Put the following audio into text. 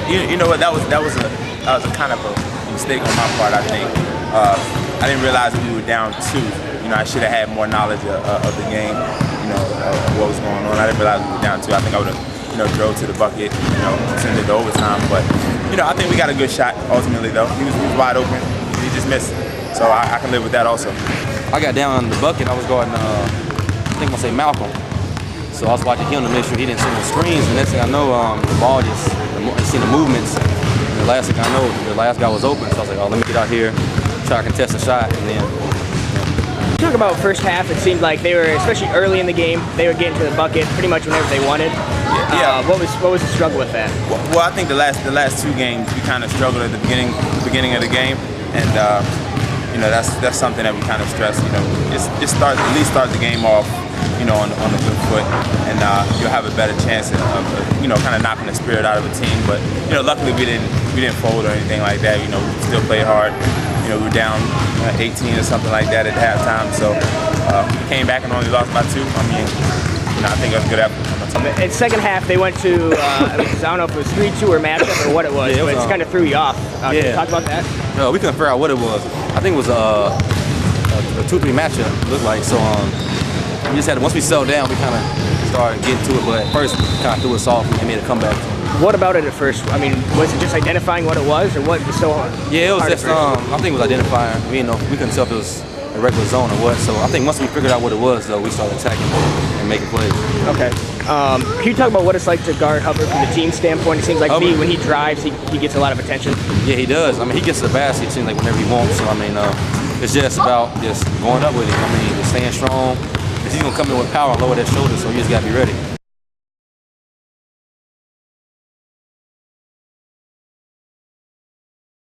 You know what? That was a kind of a mistake on my part. I think I didn't realize we were down 2. You know, I should have had more knowledge of the game. You know, of what was going on. I didn't realize we were down 2. I think I would have, drove to the bucket. Send it to overtime. But I think we got a good shot ultimately. Though he was wide open. He just missed. So I can live with that also. I got down in the bucket. I was guarding, I think I'm gonna say Malcolm. So I was watching him to make sure he didn't see no screens. And next thing I know, the ball just, I seen the movements. And the last thing I know, the last guy was open. So I was like, oh, let me get out here, try to contest a shot, and then. Talk about first half. It seemed like they were, especially early in the game, they were getting to the bucket pretty much whenever they wanted. Yeah. What was the struggle with that? Well, I think the last 2 games we kind of struggled at the beginning of the game, and that's something that we kind of stress. Just at least start the game off, on a good foot, and you'll have a better chance of kind of knocking the spirit out of a team. But luckily we didn't fold or anything like that. We still played hard. We were down 18 or something like that at halftime, so we came back and only lost by 2. I mean, I think it was a good effort. In second half, they went to I don't know if it was 3-2 or matchup or what it was, but it kind of threw you off. Can you talk about that? No, we couldn't figure out what it was. I think it was a 2-3 matchup. It looked like so. We just had once we settled down, we kind of started getting to it, but at first we kind of threw us off and made a comeback. What about it at first? I mean, was it just identifying what it was, or what was so hard? Yeah, it was just, I think it was identifying. We couldn't tell if it was a regular zone or what. So I think once we figured out what it was, though, we started attacking and making plays. Okay. Can you talk about what it's like to guard Hubbard from the team standpoint? It seems like when he drives, he gets a lot of attention. Yeah, he does. I mean, he gets to the basket, it seems like whenever he wants. So, I mean, it's just about just going up with him. I mean, just staying strong. Because he's going to come in with power and lower that shoulder, so you just got to be ready.